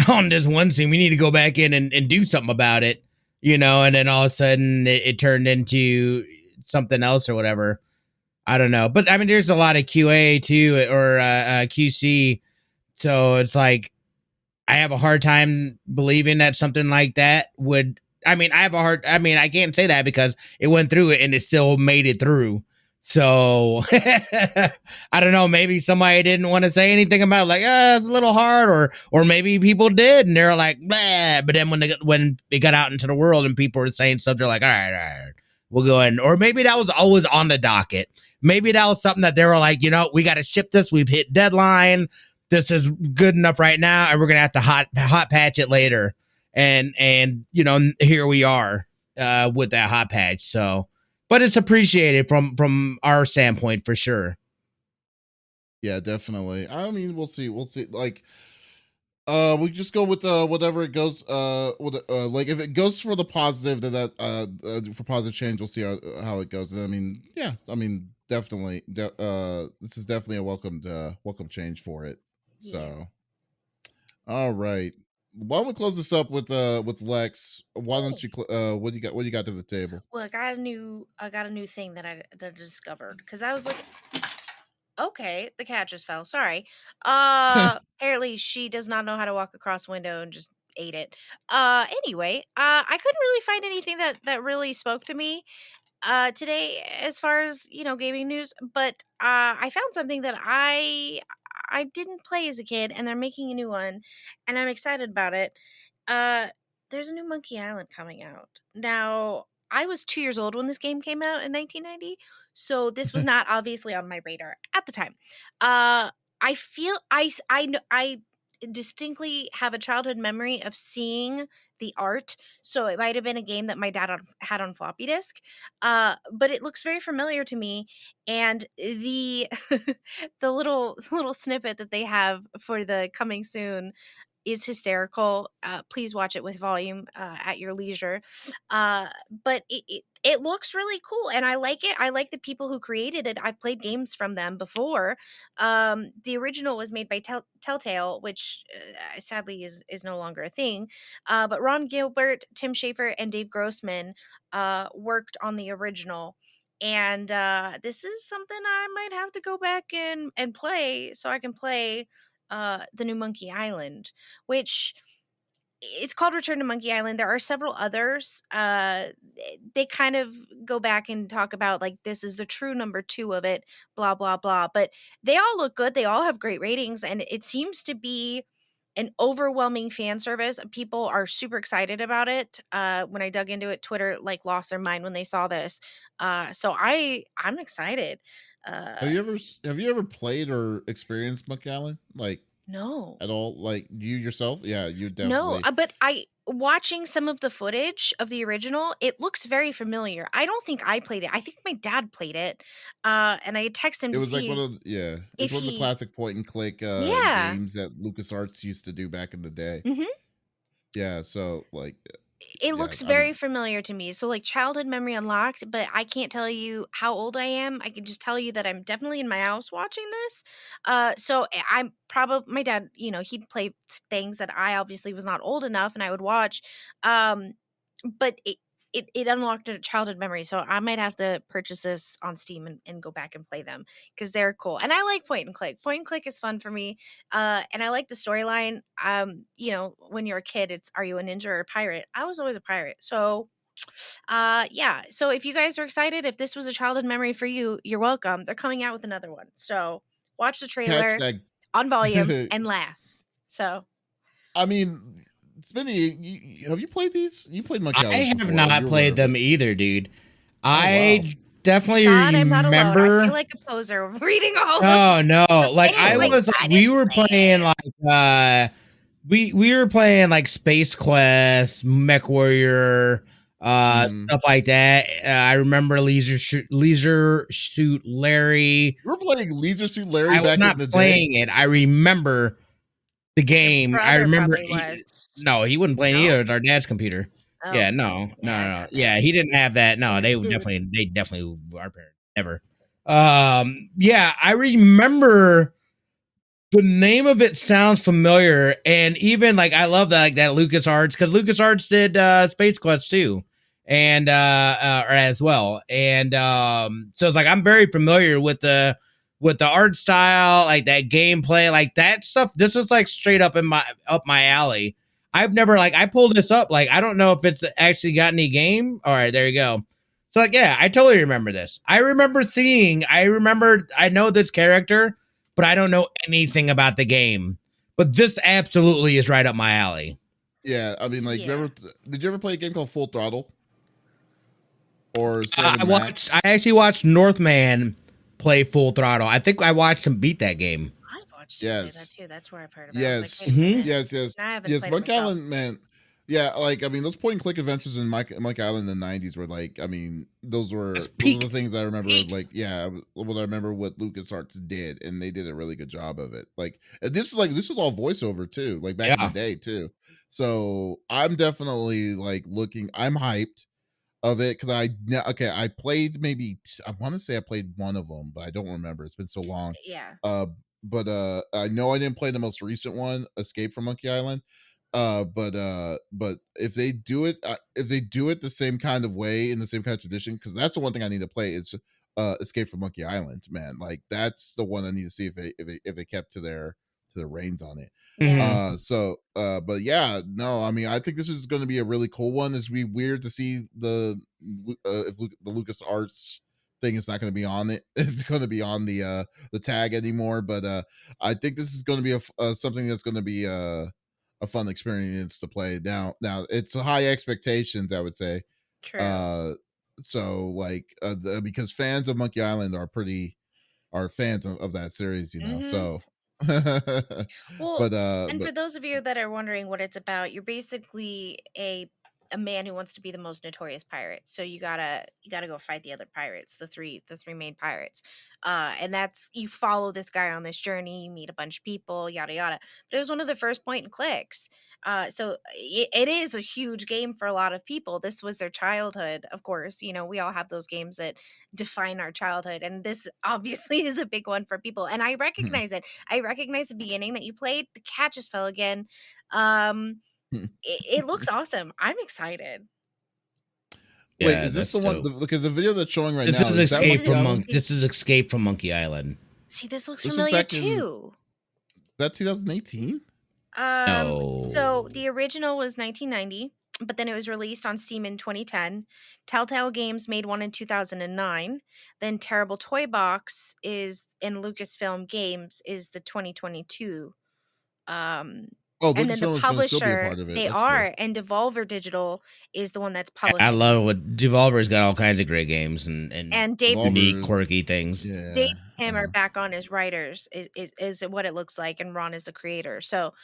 on this one scene. We need to go back in and do something about it. And then all of a sudden it turned into something else or whatever. I don't know, but I mean, there's a lot of QA too, or QC. So it's like I have a hard time believing that something like that would. I mean, I can't say that because it went through it and it still made it through. So I don't know. Maybe somebody didn't want to say anything about it, like, it's a little hard, or maybe people did, and they're like, blah. But then when it got out into the world and people were saying stuff, they're like, all right, we'll go ahead. Or maybe that was always on the docket. Maybe that was something that they were like, we got to ship this. We've hit deadline. This is good enough right now, and we're gonna have to hot patch it later. And here we are with that hot patch. So, but it's appreciated from our standpoint for sure. Yeah, definitely. I mean, we'll see. We'll see. Like, we just go with whatever it goes. Like if it goes for the positive, then for positive change, we'll see how it goes. And I mean, yeah, I mean, definitely. This is definitely a welcome change for it. Yeah. So, all right. Why don't we close this up with Lex? Why don't you? What do you got? What do you got to the table? Well, I got a new thing that I discovered because I was like, okay, the cat just fell. Sorry. Apparently she does not know how to walk across a window and just ate it. Anyway, I couldn't really find anything that really spoke to me today as far as gaming news, but I found something that I didn't play as a kid, and they're making a new one, and I'm excited about it. uh there's a new Monkey Island coming out now. I was 2 years old when this game came out in 1990, so this was not obviously on my radar at the time. I feel I distinctly have a childhood memory of seeing the art, so it might have been a game that my dad had on floppy disk. But it looks very familiar to me, and the the little snippet that they have for the coming soon, is hysterical. Please watch it with volume at your leisure. But it looks really cool, and I like it. I like the people who created it. I've played games from them before. The original was made by Telltale, which sadly is no longer a thing. But Ron Gilbert, Tim Schafer, and Dave Grossman worked on the original. And this is something I might have to go back and play so I can play the new Monkey Island, which it's called Return to Monkey Island. There are several others. They kind of go back and talk about like this is the true number 2 of it, blah blah blah. But they all look good. They all have great ratings, and it seems to be an overwhelming fan service. People are super excited about it. When I dug into it, Twitter like lost their mind when they saw this. So I'm excited. Uh, Have you ever played or experienced Monkey Island like no. at all? Like you yourself? Yeah, you No, definitely. but I watching some of the footage of the original, it looks very familiar. I don't think I played it. I think my dad played it. And I had texted him It to was like one see of yeah, it's if one of the he classic point and click yeah. games that LucasArts used to do back in the day. Mhm. Yeah, so like It yeah, looks I very mean familiar to me. So like childhood memory unlocked, but I can't tell you how old I am. I can just tell you that I'm definitely in my house watching this. So I'm probably my dad, he'd play things that I obviously was not old enough and I would watch. Um but it unlocked a childhood memory. So I might have to purchase this on Steam and go back and play them because they're cool. And I like point and click. Point and click is fun for me. And I like the storyline. When you're a kid, it's are you a ninja or a pirate? I was always a pirate. So yeah. So if you guys are excited, if this was a childhood memory for you, you're welcome. They're coming out with another one. So watch the catch trailer that. on volume and laugh. So I mean, Smitty, have you played these? You played Monkey I Island have before. not You're aware played of it. them either, dude. Oh wow. I definitely God, I'm not alone. I feel remember. like a poser reading all of Oh no, like I Anyway, was I like we didn't were play playing it. we were playing like Space Quest, Mech Warrior, Mhm. stuff like that. I remember Leisure Suit Larry. You were playing Leisure Suit Larry I was back in not the day. playing it. I remember the Your game. I brother remember probably was. no, he wouldn't play it No? either. It's our dad's computer. Oh, Yeah, no, no, yeah, I no. got Yeah, that. he didn't have that. No, Understood. they definitely our parents never. Yeah, I remember the name of it sounds familiar, and even like I love that like that LucasArts because LucasArts did Space Quest too, and or as well, and so it's like I'm very familiar with the art style, like that gameplay, like that stuff. This is like straight up up my alley. I've never like I pulled this up, like I don't know if it's actually got any game. All right, there you go. So like yeah, I totally remember this. I know this character but I don't know anything about the game. But this absolutely is right up my alley. Yeah, I mean, like, Yeah. did you ever play a game called Full Throttle or Sam and I Max? actually watched Northman play Full Throttle. I think I watched him beat that game. I've watched you play that Yes, too. That's where I've heard about it. I was like, yes, wait a minute. yes, I haven't yes. played it Monkey myself. Island, man. Yeah, like I mean, those point and click adventures in Monkey Island in the '90s were like, I mean, those are the things I remember. Like, yeah, what I remember what LucasArts did, and they did a really good job of it. Like, and this is all voiceover too, like back in the Yeah. day too. So I'm definitely like looking. I'm hyped of it because I played maybe I want to say I played one of them, but I don't remember. It's been so long. Yeah. Uh, but I know I didn't play the most recent one, Escape from Monkey Island. But if they do it the same kind of way in the same kind of tradition, because that's the one thing I need to play is Escape from Monkey Island, man. Like that's the one I need to see if they kept to their reins on it. Yeah. But yeah, no, I mean, I think this is going to be a really cool one. It's be weird to see if the Lucas Arts thing is not going to be on it. It's going to be on the tag anymore. But I think this is going to be something that's going to be a fun experience to play. Now it's high expectations, I would say. True. So like because fans of Monkey Island are fans of that series, Mhm. So Well, but and for those of you that are wondering what it's about, you're basically a a man who wants to be the most notorious pirate. So you gotta go fight the other pirates, the three main pirates. And that's, you follow this guy on this journey, you meet a bunch of people, yada yada. But it was one of the first point and clicks. So it is a huge game for a lot of people. This was their childhood, of course. You know, we all have those games that define our childhood, and this obviously is a big one for people. And I recognize it. I recognize the beginning that you played. The cat just fell again. It looks awesome. I'm excited. Wait, Yeah, is this that's the one? dope. Look at the video that's showing right This now. is Is that Escape Monkey from Island? This is Escape from Monkey Island. See, this looks This was familiar back in- too. That 2018? So the original was 1990, but then it was released on Steam in 2010. Telltale Games made one in 2009. Then Terrible Toy Box is in Lucasfilm Games is the 2022. Oh, And then the Lucasfilm is going to still be a publisher, part of it. they That's are, and Devolver Digital is the one that's publishing. I love what Devolver's got all kinds of great games and Dave, unique, quirky things. Cool. Yeah. Dave and Tim are back on as writers, is what it looks like, and Ron is the creator. So,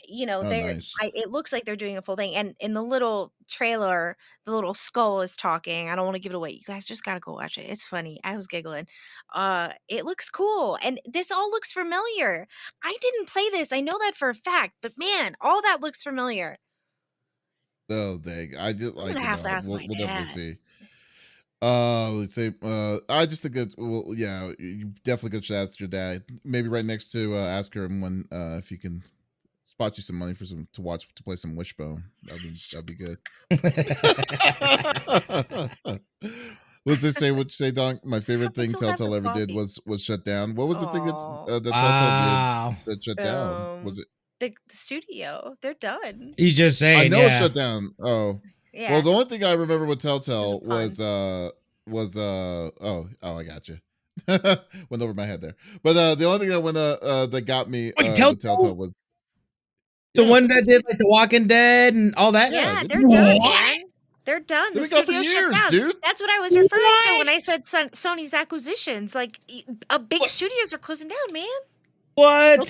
you know, they're nice. it looks like they're doing a full thing. And in the little trailer, the little skull is talking. I don't want to give it away. You guys just gotta go watch it. It's funny. I was giggling. It looks cool, and this all looks familiar. I didn't play this. I know that for a fact, but man, all that looks familiar. Oh, dang. I just like gonna have to ask we'll my definitely dad. see. Let's say I just think it's yeah, you definitely could ask your dad. Maybe right next to ask her when if you can spot you some money for some to play some Wishbone. That'd be good. What's they say? What you say, Don? My favorite thing still have Telltale the ever did floppy. was shut down. What was the thing Aw. that Telltale Wow. did that shut down? Was it? The studio? They're done. He's just saying. I know yeah. it shut down. Oh. Yeah. Well, the only thing I remember with Telltale There's was I got you. Went over my head there. But the only thing that went that got me Wait, with Telltale? Telltale was The one that did like The Walking Dead and all that. Yeah, Yeah, they're what? done, man. They're done. They've The been gone for studio shut years, down. dude. That's what I was referring to when I What? said Sony's acquisitions. Like, big studios are closing down, man. What?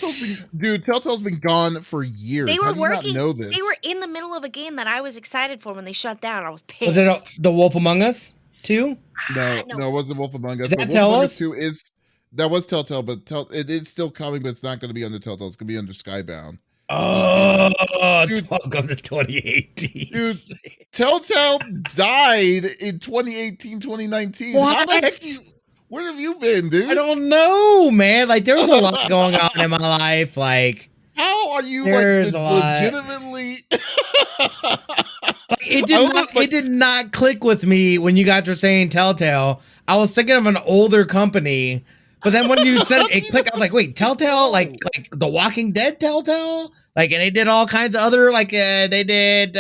Telltale's been gone for years. They How were do you working. not know this? They were in the middle of a game that I was excited for when they shut down. I was pissed. Was it The Wolf Among Us too? No, no. it wasn't Wolf Among Us. Did But that Wolf tell Among us? Us 2 that was Telltale, but it is still coming, but it's not going to be under Telltale. It's going to be under Skybound. Oh, Dude. talk of the 2018. Dude, Telltale died in 2018, 2019. How the What? heck where have you been, dude? I don't know, man. Like, there's a lot going on in my life. Like, How are you There's a lot. legitimately? it did not click with me when you guys were saying Telltale. I was thinking of an older company, but then when you said it clicked, I was like, wait, Telltale, like The Walking Dead Telltale? Like, and they did all kinds of other, like, they did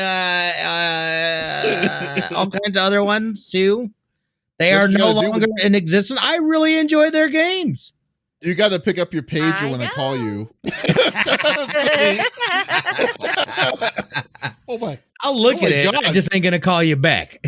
all kinds of other ones too. They What are you no gotta do longer in existence. I really enjoy their games. You got to pick up your pager I when I call know. you. Oh my! I'll look Oh at my it. God. I just ain't gonna call you back.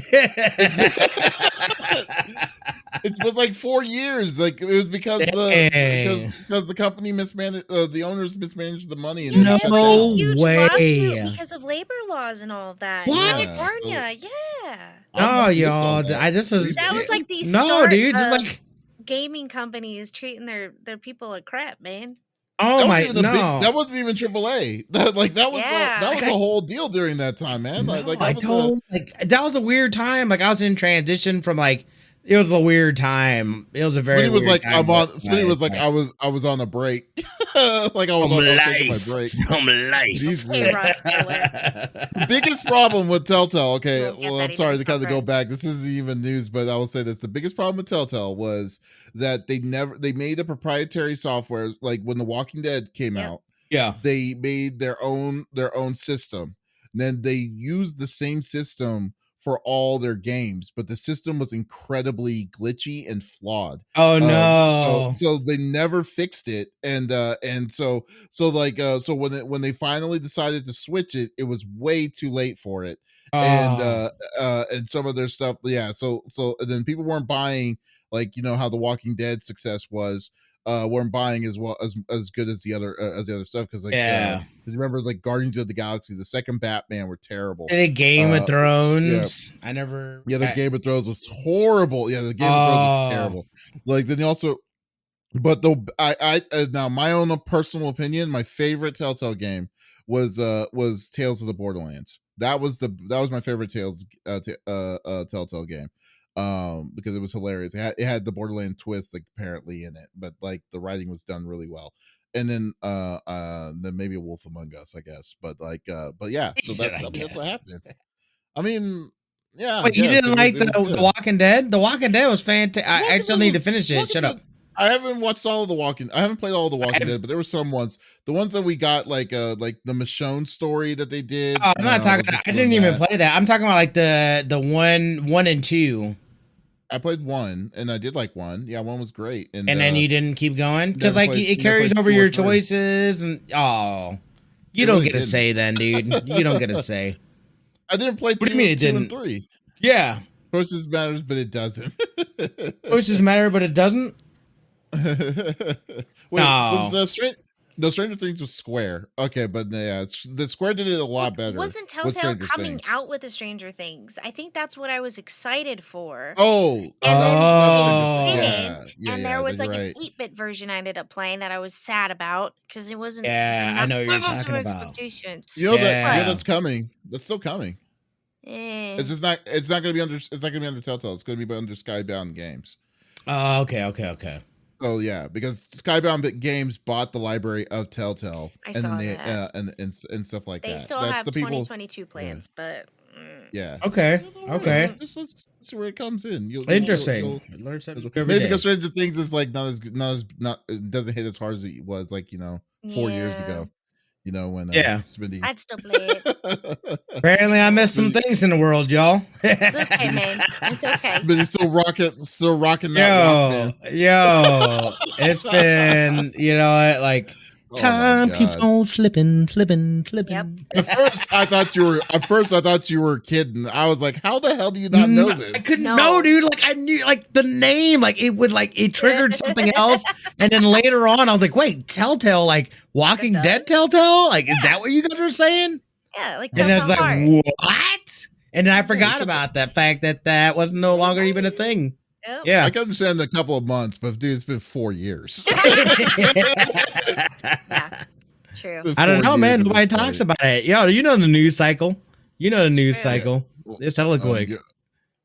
It was like 4 years. Like it was because Dang. because the company mismanaged, the owners mismanaged the money and Yeah, then No shut there was a down. huge way. lawsuit because of labor laws and all of that. in What? California, yeah. Oh, I'm y'all, missed on that. this is That was like the no, start dude. of It's like, gaming companies treating their people like crap, man. oh That my, wasn't even no. that wasn't even AAA. That was Yeah. that was the whole deal during that time, man. No, Like I that was told like that was a weird time. Like I was in transition from like it was a weird time. It was a very Smitty was weird like time. Smitty was like I was on a break. Like I was taking my break. From life. Jesus. Hey, Ross Taylor. Biggest problem with Telltale, okay, You won't get well, that I'm even sorry to from kind of go friends. back. This isn't even news, but I will say this. The biggest problem with Telltale was that they made a proprietary software. Like when The Walking Dead came Yep. out, Yeah. they made their own system. And then they used the same system for all their games, but the system was incredibly glitchy and flawed. Oh no. So they never fixed it, and so when they finally decided to switch it, it was way too late for it, and some of their stuff, yeah. So and then people weren't buying, like, you know how The Walking Dead success was. weren't buying as well as good as the other stuff because like remember like Guardians of the Galaxy, the second Batman were terrible. And a Game of Thrones. I never. Yeah, the Game of Thrones was horrible. Yeah, the Game of Thrones was terrible. Like then you also, but I now my own personal opinion, my favorite Telltale game was Tales of the Borderlands. That was my favorite Telltale game. Because it was hilarious. It had the Borderland twist like apparently in it, but like the writing was done really well. And then maybe a Wolf Among Us, I guess. But like but yeah, so that's what happened. I mean, yeah. Wait, you didn't like the Walking Dead? The Walking Dead was fantastic. I still need to finish it. Shut up. I haven't watched all of I haven't played all of the Walking Dead, but there were some ones. The ones that we got like the Michonne story that they did. Oh, I'm not talking. I didn't even play that. I'm talking about like the one and two. I played 1 and I did like 1. Yeah, 1 was great. And then you didn't keep going because like it carries over your choices and you don't get a say then, dude. You don't get a say. I didn't play 2, what do you mean it 2 didn't? and 3. Yeah. Choices matters, but it doesn't. Choices matter, but it doesn't? Wait, No, Stranger Things was Square. Okay, but yeah, the Square did it a lot better. Wasn't Telltale coming out with the Stranger Things? I think that's what I was excited for. And there was like an 8-bit version I ended up playing that I was sad about because it wasn't. Yeah, I know what you're talking about. You know that's coming. That's still coming. It's just not. It's not going to be under. It's not going to be under Telltale. It's going to be under Skybound Games. Oh, okay. Oh yeah, because Skybound Games bought the library of Telltale, and stuff like that. They still have 2022 plans, but yeah. Okay. Let's see where it comes in. Interesting. Maybe because Stranger Things is like it doesn't hit as hard as it was like 4 years ago. When Smitty. I'd still play it. Apparently, I missed some things in the world, y'all. It's okay, man. It's okay. Smitty's still rocking that. Yo, it's been like. Time keeps on slipping. Yep. At first, I thought you were kidding. I was like, "How the hell do you not know this?" I couldn't know, dude. Like I knew, like the name, like it would, like it triggered something else, and then later on, I was like, "Wait, Telltale, like Walking Dead, Telltale, like is that what you guys were saying?" Yeah, like. And I was like, "What?" And then I forgot about that fact that was no longer even a thing. Yep. Yeah, I can understand a couple of months, but dude, it's been 4 years. Yeah, true. I don't know, man. Nobody talks about it. Yo, you know the news cycle. cycle. It's hella quick.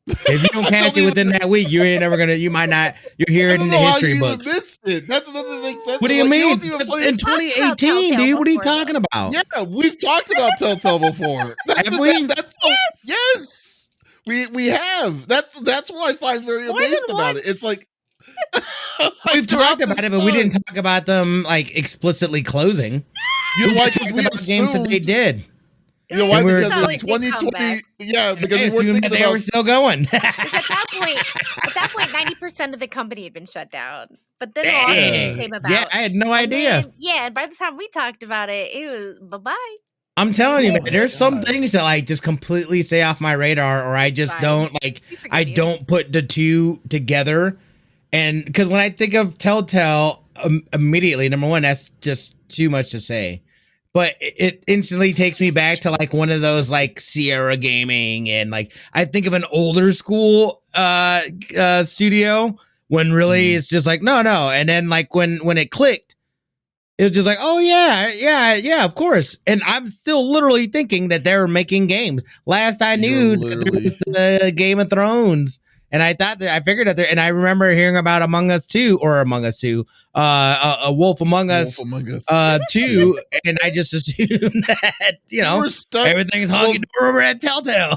If you don't catch it within that week, you ain't never gonna. You might not. You'll hear it in the history books. That doesn't make sense. What do you mean? In 2018, dude. What are you talking about? Yeah, we've talked about Telltale before. Have we? Yes. We have. That's what I find very amazing about it. It's like we've talked about it, but we didn't talk about them like explicitly closing. You know why? Because we about games that they did. You know why? Because in 2020, because they were still going. At that point, 90% of the company had been shut down. But then the lawsuit came about. Yeah, I had no idea. And by the time we talked about it, it was bye-bye. I'm telling you, man, there's some things that like just completely stay off my radar, or I just don't like. I don't put the two together, and because when I think of Telltale, immediately, number one, that's just too much to say. But it instantly takes me back to like one of those like Sierra Gaming, and like I think of an older school studio when really it's just like no, and then like when it clicked. It was just like, oh, yeah, of course. And I'm still literally thinking that they were making games. Last I knew, there was the Game of Thrones. And I figured that there, and I remember hearing about a Wolf Among Us 2, and I just assumed that, everything's hunky-dory over at Telltale.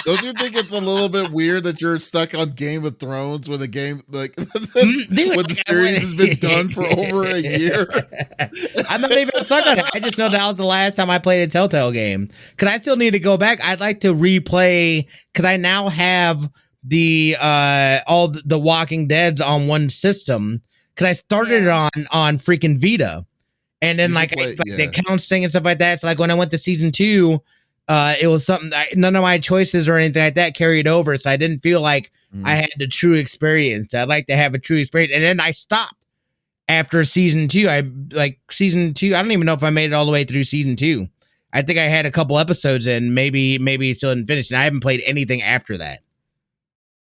Don't you think it's a little bit weird that you're stuck on Game of Thrones when the game, like, when the series has been done for over a year? I'm not even stuck on it. I just know that was the last time I played a Telltale game. Because I still need to go back. I'd like to replay, because I now have the all the Walking Deads on one system because I started it on freaking Vita, and then the accounts thing and stuff like that. So like when I went to season 2, it was something none of my choices or anything like that carried over, so I didn't feel like I had the true experience. I'd like to have a true experience, and then I stopped after season 2. Season 2. I don't even know if I made it all the way through season 2. I think I had a couple episodes in, maybe it still didn't finish, and I haven't played anything after that.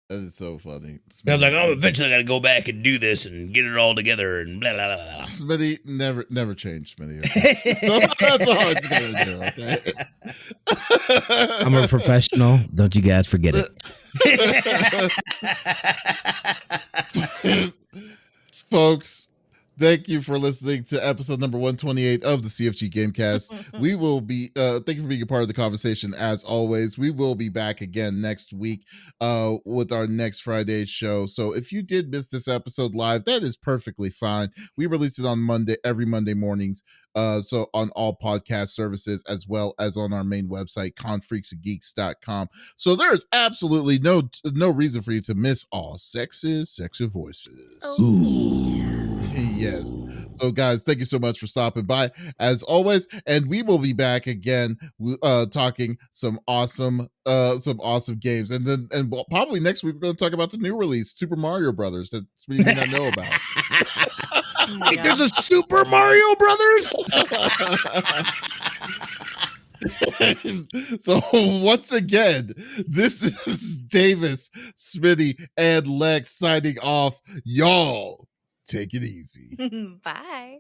That is so funny. I was like, oh, eventually I got to go back and do this and get it all together and blah, blah, blah, blah. Smitty never changed, Smitty. Okay? That's all it's gonna do, okay? I'm a professional. Don't you guys forget it. Folks, thank you for listening to episode number 128 of the CFG GameCast. We will be thank you for being a part of the conversation as always. We will be back again next week with our next Friday show. So if you did miss this episode live, that is perfectly fine. We release it on every Monday mornings. So on all podcast services as well as on our main website, confreaksandgeeks.com. So there's absolutely no reason for you to miss all sexy voices. Oh. Yes. So guys, thank you so much for stopping by as always, and we will be back again talking some awesome games, and probably next week we're going to talk about the new release, Super Mario Brothers, that we may not know about. Wait, there's a Super Mario Brothers? So once again, this is Davis, Smitty, and Lex signing off. Y'all take it easy. Bye.